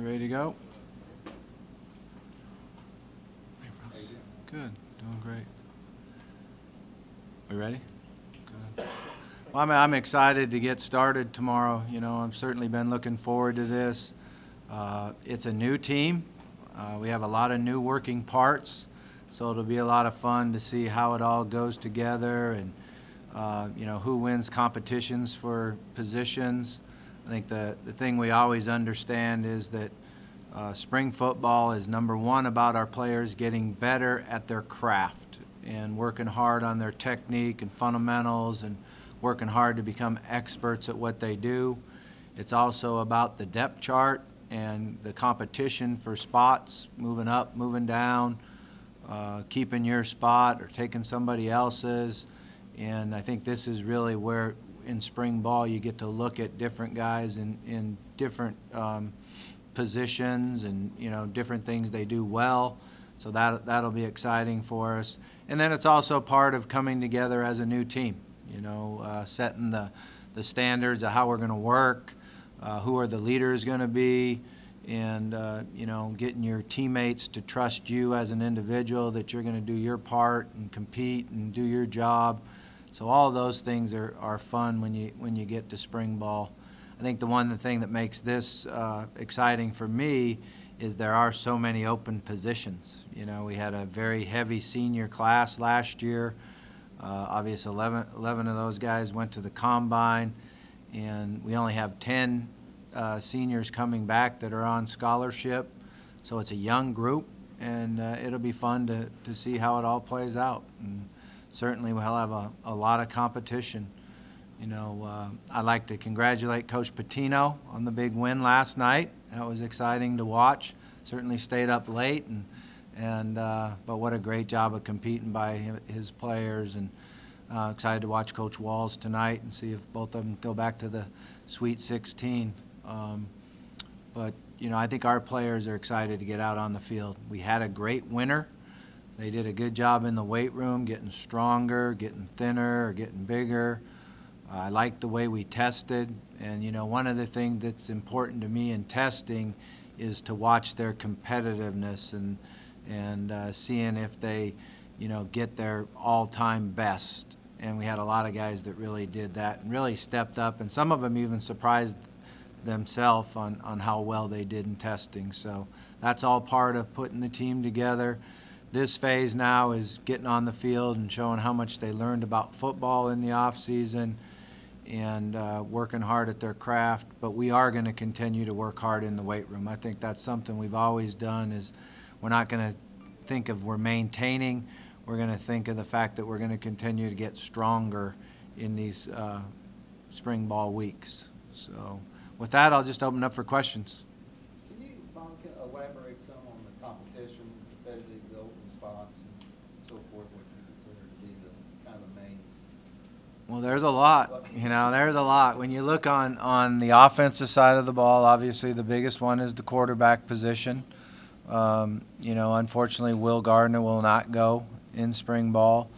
You ready to go? Good. Doing great. We ready? Good. Well, I'm excited to get started tomorrow. You know, I've certainly been looking forward to this. It's a new team. We have a lot of new working parts, so it'll be a lot of fun to see how it all goes together and, you know, who wins competitions for positions. I think the thing we always understand is that spring football is #1 about our players getting better at their craft and working hard on their technique and fundamentals and working hard to become experts at what they do. It's also about the depth chart and the competition for spots, moving up, moving down, keeping your spot or taking somebody else's. And I think this is really where in spring ball you get to look at different guys in different positions and, you know, different things they do well. So that'll be exciting for us. And then it's also part of coming together as a new team, you know, setting the standards of how we're going to work, who are the leaders going to be, and, you know, getting your teammates to trust you as an individual that you're going to do your part and compete and do your job. So all of those things are fun when you get to spring ball. I think the thing that makes this exciting for me is there are so many open positions. You know, we had a very heavy senior class last year. Obviously 11 of those guys went to the combine, and we only have 10 seniors coming back that are on scholarship. So it's a young group, and it'll be fun to see how it all plays out. And certainly we'll have a lot of competition. You know, I'd like to congratulate Coach Petrino on the big win last night. That was exciting to watch. Certainly stayed up late, but what a great job of competing by his players. And excited to watch Coach Walls tonight and see if both of them go back to the Sweet 16. But, you know, I think our players are excited to get out on the field. We had a great winter. They did a good job in the weight room, getting stronger, getting thinner, getting bigger. I like the way we tested, and, you know, one of the things that's important to me in testing is to watch their competitiveness and seeing if they, you know, get their all-time best. And we had a lot of guys that really did that and really stepped up, and some of them even surprised themselves on how well they did in testing. So that's all part of putting the team together. This phase now is getting on the field and showing how much they learned about football in the off season and working hard at their craft. But we are going to continue to work hard in the weight room. I think that's something we've always done. Is we're not going to think of we're maintaining. We're going to think of the fact that we're going to continue to get stronger in these spring ball weeks. So with that, I'll just open up for questions. Can you, Bob, elaborate some on the competition, especially the open spots and so forth, what you consider to be the kind of the main? Well, there's a lot. You know, there's a lot. When you look on the offensive side of the ball, obviously the biggest one is the quarterback position. You know, unfortunately, Will Gardner will not go in spring ball.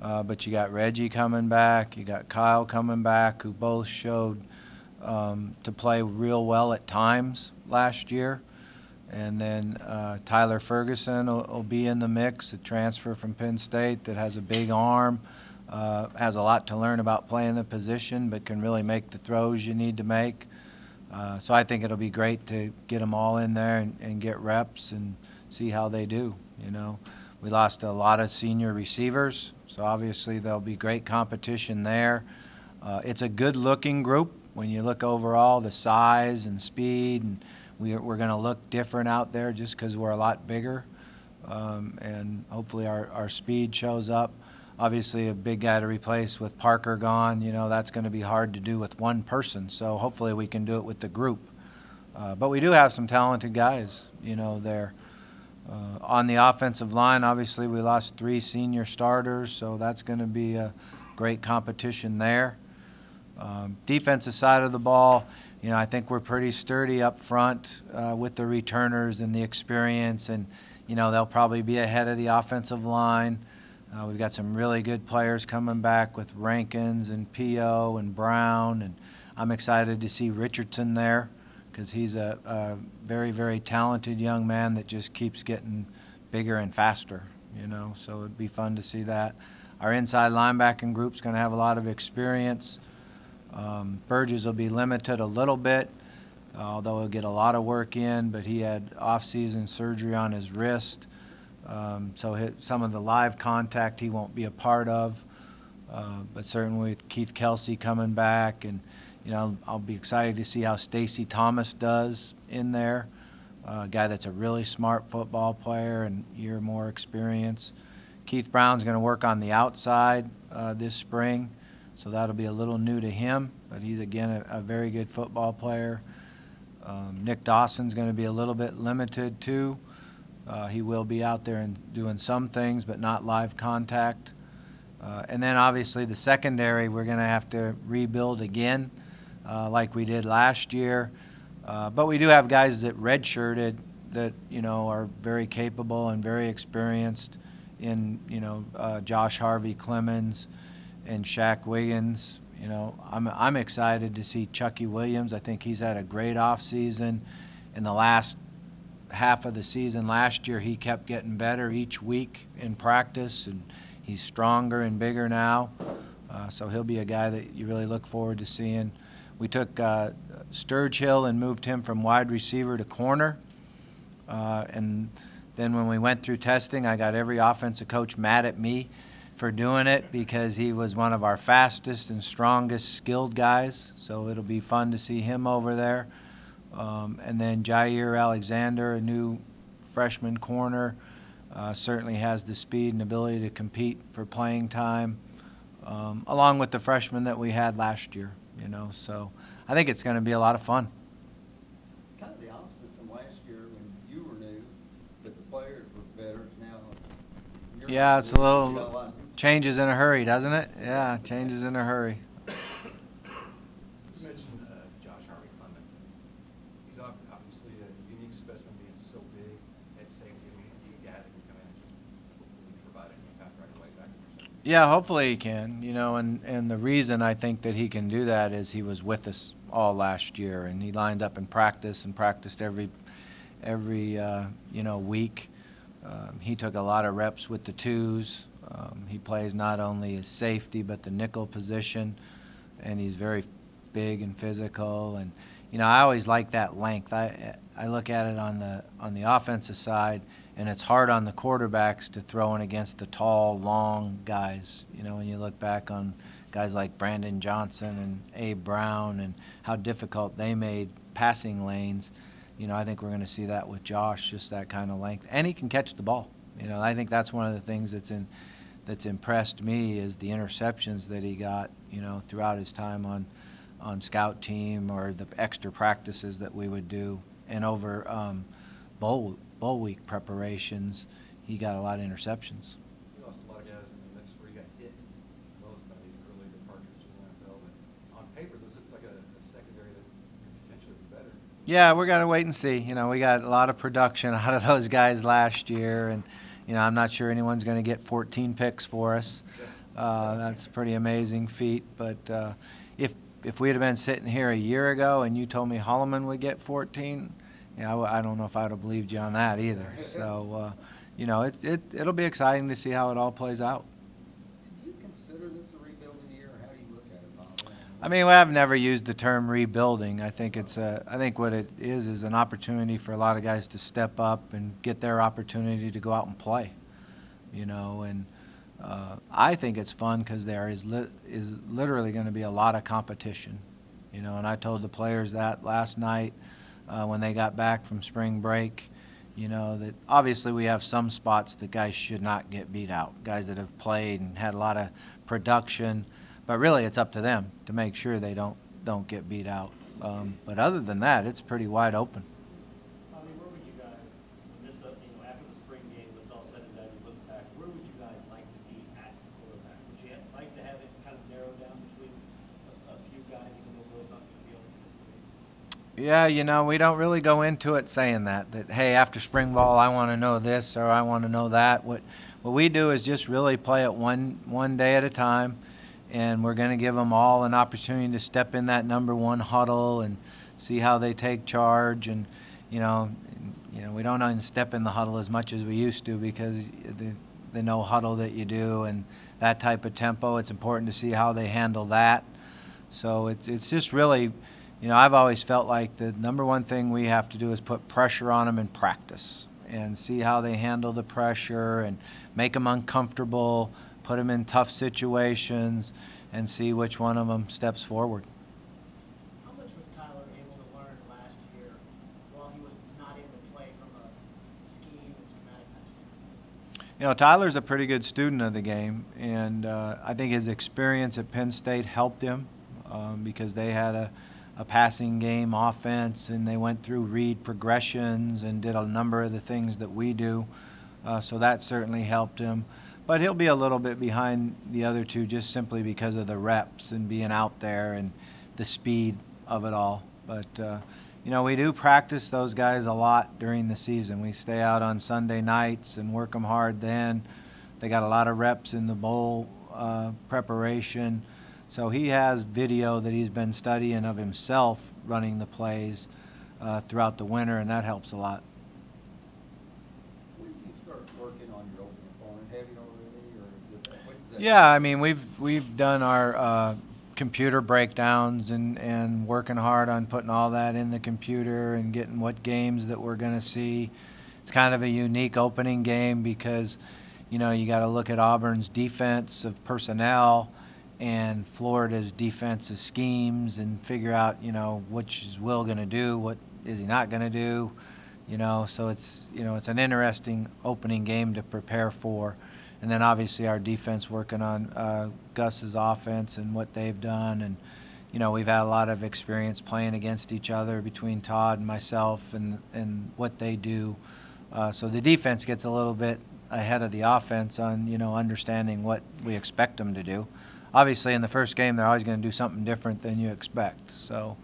But you got Reggie coming back. You got Kyle coming back, who both showed to play real well at times last year. And then Tyler Ferguson will be in the mix, a transfer from Penn State that has a big arm, has a lot to learn about playing the position, but can really make the throws you need to make. So I think it'll be great to get them all in there and get reps and see how they do. You know, we lost a lot of senior receivers, so obviously there'll be great competition there. It's a good-looking group when you look overall, the size and speed, and we're going to look different out there just because we're a lot bigger, and hopefully our speed shows up. Obviously, a big guy to replace with Parker gone, you know, that's going to be hard to do with one person. So hopefully we can do it with the group. But we do have some talented guys, you know, there. On the offensive line, obviously we lost 3 senior starters, so that's going to be a great competition there. Defensive side of the ball, you know, I think we're pretty sturdy up front with the returners and the experience, and, you know, they'll probably be ahead of the offensive line. We've got some really good players coming back with Rankins and P.O. and Brown, and I'm excited to see Richardson there because he's a very, very talented young man that just keeps getting bigger and faster, you know, so it'd be fun to see that. Our inside linebacking group's going to have a lot of experience. Burgess will be limited a little bit, although he'll get a lot of work in, but he had off-season surgery on his wrist, so some of the live contact he won't be a part of, but certainly with Keith Kelsey coming back, and you know, I'll be excited to see how Stacy Thomas does in there, a guy that's a really smart football player and year more experience. Keith Brown's going to work on the outside this spring, so that'll be a little new to him, but he's, again, a very good football player. Nick Dawson's going to be a little bit limited, too. He will be out there and doing some things, but not live contact. And then, obviously, the secondary, we're going to have to rebuild again like we did last year. But we do have guys that redshirted that, you know, are very capable and very experienced in, you know, Josh Harvey Clemens and Shaq Wiggins. You know, I'm excited to see Chucky Williams. I think he's had a great offseason. In the last half of the season last year, he kept getting better each week in practice, and he's stronger and bigger now. So he'll be a guy that you really look forward to seeing. We took Sturgill and moved him from wide receiver to corner. And then when we went through testing, I got every offensive coach mad at me for doing it because he was one of our fastest and strongest skilled guys. So it'll be fun to see him over there. And then Jair Alexander, a new freshman corner, certainly has the speed and ability to compete for playing time, along with the freshmen that we had last year, you know. So I think it's going to be a lot of fun. Kind of the opposite from last year when you were new, but the players were better. Now, yeah, it's a little changes in a hurry, doesn't it? Yeah, changes in a hurry. You mentioned Josh Harvey Clemens. He's obviously a unique specimen, being so big at safety. I mean, is he a guy that can come in and just provide an impact right away back in your? Yeah, hopefully he can. You know, and the reason I think that he can do that is he was with us all last year, and he lined up in practice and practiced every you know, week. He took a lot of reps with the twos. He plays not only as safety but the nickel position, and he's very big and physical. And you know, I always like that length. I look at it on the offensive side, and it's hard on the quarterbacks to throw in against the tall, long guys. You know, when you look back on guys like Brandon Johnson and Abe Brown and how difficult they made passing lanes. You know, I think we're going to see that with Josh, just that kind of length, and he can catch the ball. You know, I think that's one of the things that's impressed me is the interceptions that he got, you know, throughout his time on scout team or the extra practices that we would do, and over bowl week preparations, he got a lot of interceptions. He lost a lot of guys, and that's where he got hit most by these early departures in the NFL. But on paper, this looks like a secondary that could potentially be better. Yeah, we're going to wait and see. You know, we got a lot of production out of those guys last year, and you know, I'm not sure anyone's going to get 14 picks for us. That's a pretty amazing feat. But if we'd have been sitting here a year ago and you told me Holloman would get 14, yeah, I don't know if I would have believed you on that either. So, you know, it'll be exciting to see how it all plays out. Do you consider this a rebuilding year, or how do you look at it, Bob? I mean, I've never used the term rebuilding. I think I think what it is an opportunity for a lot of guys to step up and get their opportunity to go out and play. You know, and I think it's fun because there is literally going to be a lot of competition. You know, and I told the players that last night when they got back from spring break. You know, that obviously we have some spots that guys should not get beat out, guys that have played and had a lot of production. But really, it's up to them to make sure they don't get beat out. But other than that, it's pretty wide open. I mean, where would you guys, when this, you know, after the spring game was all said and done, you look back, where would you guys like to be at quarterback? Would you like to have it kind of narrowed down between a few guys, even though both up the field in this league? Yeah, you know, we don't really go into it saying that hey, after spring ball, I want to know this or I want to know that. What we do is just really play it one day at a time. And we're going to give them all an opportunity to step in that number one huddle and see how they take charge, and you know, we don't even step in the huddle as much as we used to because the no huddle that you do and that type of tempo. It's important to see how they handle that. So it's just really, I've always felt like the number one thing we have to do is put pressure on them in practice and see how they handle the pressure and make them uncomfortable, put them in tough situations, and see which one of them steps forward. How much was Tyler able to learn last year while he was not able to play from a scheme and schematic standpoint? Tyler's a pretty good student of the game, and I think his experience at Penn State helped him because they had a passing game offense, and they went through read progressions and did a number of the things that we do. So that certainly helped him. But he'll be a little bit behind the other two just simply because of the reps and being out there and the speed of it all. But, we do practice those guys a lot during the season. We stay out on Sunday nights and work them hard then. They got a lot of reps in the bowl preparation. So he has video that he's been studying of himself running the plays throughout the winter, and that helps a lot. When did you start working on your opening opponent? Have you already, or when did that? Yeah, I mean, we've done our computer breakdowns and working hard on putting all that in the computer and getting what games that we're going to see. It's kind of a unique opening game because, you got to look at Auburn's defense of personnel and Florida's defensive schemes and figure out, which is Will going to do, what is he not going to do, so it's an interesting opening game to prepare for. And then obviously our defense working on Gus's offense and what they've done. And, we've had a lot of experience playing against each other between Todd and myself and what they do. So the defense gets a little bit ahead of the offense on, understanding what we expect them to do. Obviously in the first game they're always going to do something different than you expect. So,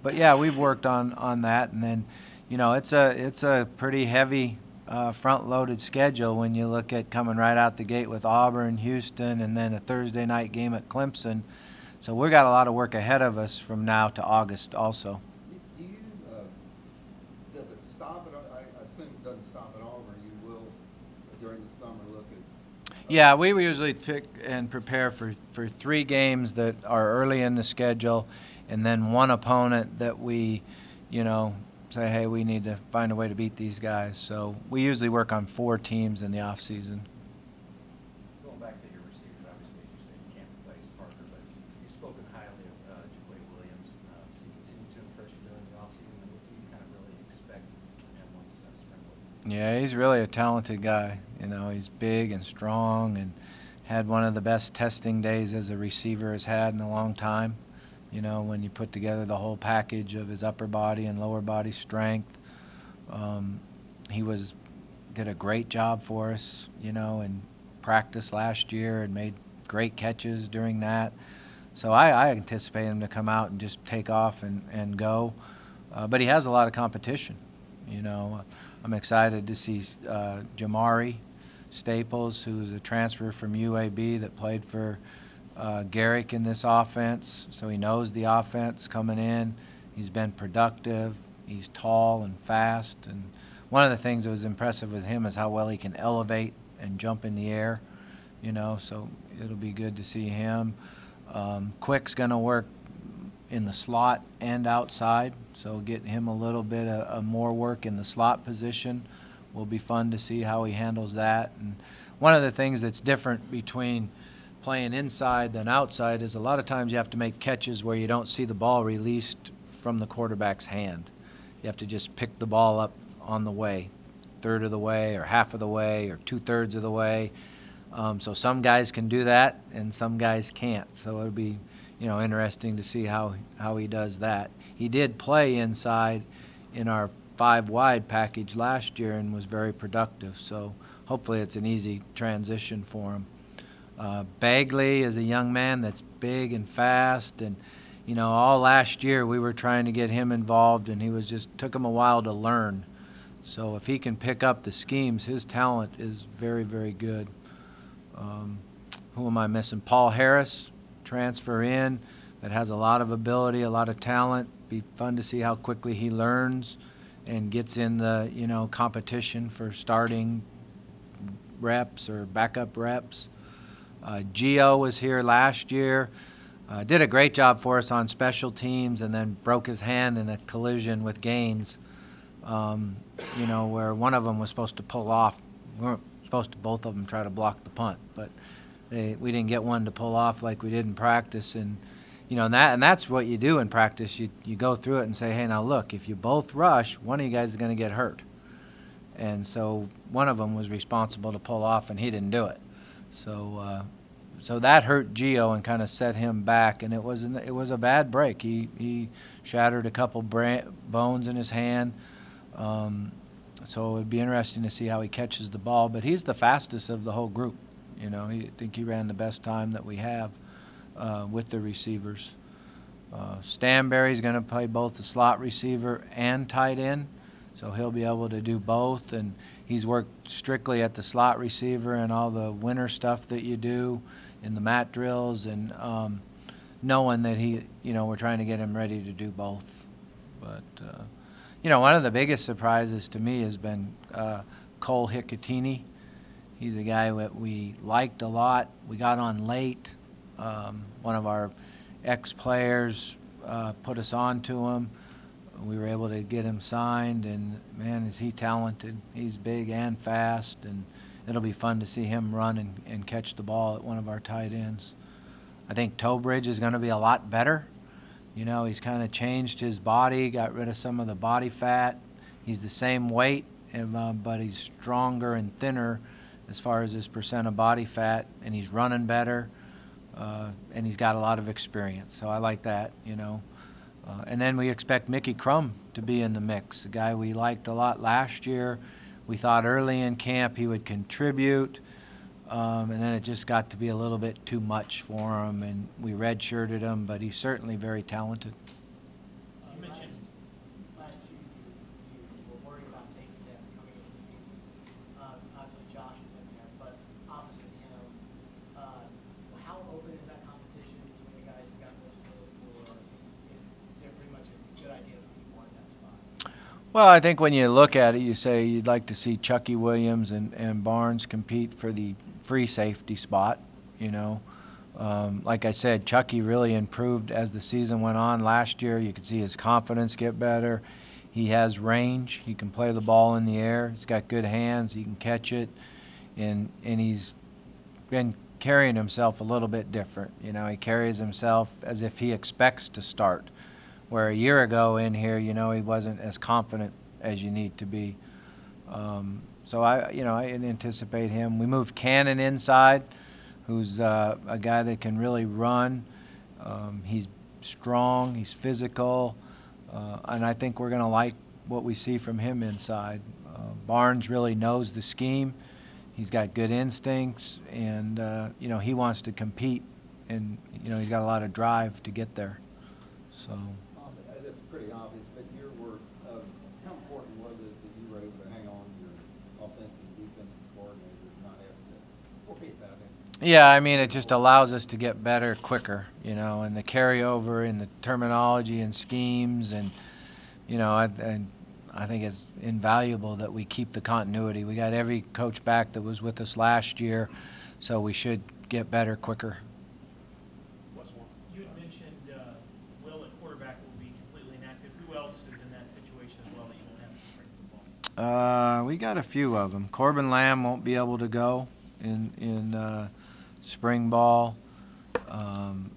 but yeah, we've worked on that. And then, it's a pretty heavy front-loaded schedule when you look at coming right out the gate with Auburn, Houston, and then a Thursday night game at Clemson. So we've got a lot of work ahead of us from now to August also. Do you, does it stop at, I assume it doesn't stop at Auburn, you will during the summer look at? Yeah, we usually pick and prepare for 3 games that are early in the schedule, and then one opponent that we, say, hey, we need to find a way to beat these guys. So we usually work on 4 teams in the off season. Going back to your receivers, obviously, as you say, you can't replace Parker, but you've spoken highly of Jaway Williams. Does he continue to impress you during the offseason, and what do you kind of really expect from him once spring opens? Yeah, he's really a talented guy. He's big and strong and had one of the best testing days as a receiver has had in a long time. When you put together the whole package of his upper body and lower body strength. He did a great job for us, in practice last year and made great catches during that. So I anticipate him to come out and just take off and go. But he has a lot of competition. I'm excited to see Jamari Staples, who's a transfer from UAB that played for Garrick in this offense, so he knows the offense coming in. He's been productive. He's tall and fast, and one of the things that was impressive with him is how well he can elevate and jump in the air. So it'll be good to see him. Quick's going to work in the slot and outside, so getting him a little bit of more work in the slot position will be fun to see how he handles that. And one of the things that's different between playing inside than outside is a lot of times you have to make catches where you don't see the ball released from the quarterback's hand. You have to just pick the ball up on the way, 1/3 of the way or 1/2 of the way or 2/3 of the way. So some guys can do that and some guys can't. So it'll be interesting to see how he does that. He did play inside in our 5-wide package last year and was very productive. So hopefully it's an easy transition for him. Bagley is a young man that's big and fast, and all last year we were trying to get him involved, and took him a while to learn. So if he can pick up the schemes, his talent is very, very good. Who am I missing? Paul Harris, transfer in, that has a lot of ability, a lot of talent, be fun to see how quickly he learns and gets in the, you know, competition for starting reps or backup reps. Gio was here last year, did a great job for us on special teams, and then broke his hand in a collision with Gaines, you know, where one of them was supposed to pull off. We weren't supposed to both of them try to block the punt, but we didn't get one to pull off like we did in practice. And you know, and that's what you do in practice. You go through it and say, hey, now look, if you both rush, one of you guys is going to get hurt. And so one of them was responsible to pull off, and he didn't do it. So so that hurt Gio and kind of set him back, and it was a bad break. He shattered a couple bones in his hand. So it would be interesting to see how he catches the ball. But he's the fastest of the whole group. You know, I think he ran the best time that we have with the receivers. Stanberry's going to play both the slot receiver and tight end, so he'll be able to do both. And he's worked strictly at the slot receiver and all the winter stuff that you do in the mat drills, and knowing that we're trying to get him ready to do both. But you know, one of the biggest surprises to me has been Cole Hicatini. He's a guy that we liked a lot. We got on late. One of our ex-players put us on to him. We were able to get him signed, and man, is he talented. He's big and fast, and it'll be fun to see him run and catch the ball at one of our tight ends. I think Tobridge is going to be a lot better. You know, he's kind of changed his body, got rid of some of the body fat. He's the same weight, but he's stronger and thinner as far as his percent of body fat, and he's running better, and he's got a lot of experience. So I like that, you know. And then we expect Mickey Crum to be in the mix, a guy we liked a lot last year. We thought early in camp he would contribute, and then it just got to be a little bit too much for him, and we redshirted him, but he's certainly very talented. You mentioned last year you were worried about safety depth coming into the season. Obviously Josh is in there, but opposite him, how open is that competition between the guys who got listed, or if they're pretty much a good idea of people in that spot? Well, I think when you look at it, you say you'd like to see Chucky Williams and Barnes compete for the free safety spot, you know. Like I said, Chucky really improved as the season went on last year. You could see his confidence get better. He has range. He can play the ball in the air. He's got good hands. He can catch it. And he's been carrying himself a little bit different. You know, he carries himself as if he expects to start, where a year ago in here, you know, he wasn't as confident as you need to be. So I anticipate him. We moved Cannon inside, who's a guy that can really run. He's strong, he's physical, and I think we're going to like what we see from him inside. Barnes really knows the scheme. He's got good instincts, and you know, he wants to compete, and you know, he's got a lot of drive to get there. So. That's pretty obvious, but your work, how important was it that you were able to hang on to your offensive and defensive coordinator and not have to worry about him? Yeah, I mean, it just allows us to get better quicker, you know, and the carryover in the terminology and schemes, and you know, I think it's invaluable that we keep the continuity. We got every coach back that was with us last year, so we should get better quicker. You had mentioned Will at quarterback will be completely inactive. Who else is in that situation as well that you won't have to spring the ball? We got a few of them. Corbin Lamb won't be able to go in spring ball.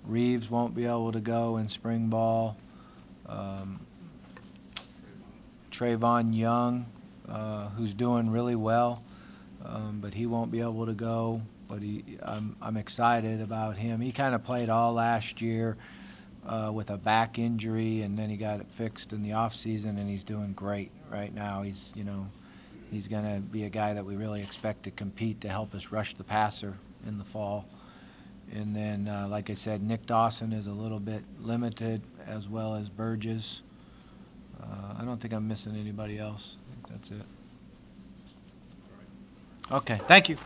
Reeves won't be able to go in spring ball. Trayvon Young, who's doing really well, but he won't be able to go. But I'm excited about him. He kind of played all last year with a back injury, and then he got it fixed in the off season, and he's doing great right now. He's going to be a guy that we really expect to compete to help us rush the passer in the fall. And then, like I said, Nick Dawson is a little bit limited, as well as Burgess. I don't think I'm missing anybody else. I think that's it. Okay, thank you.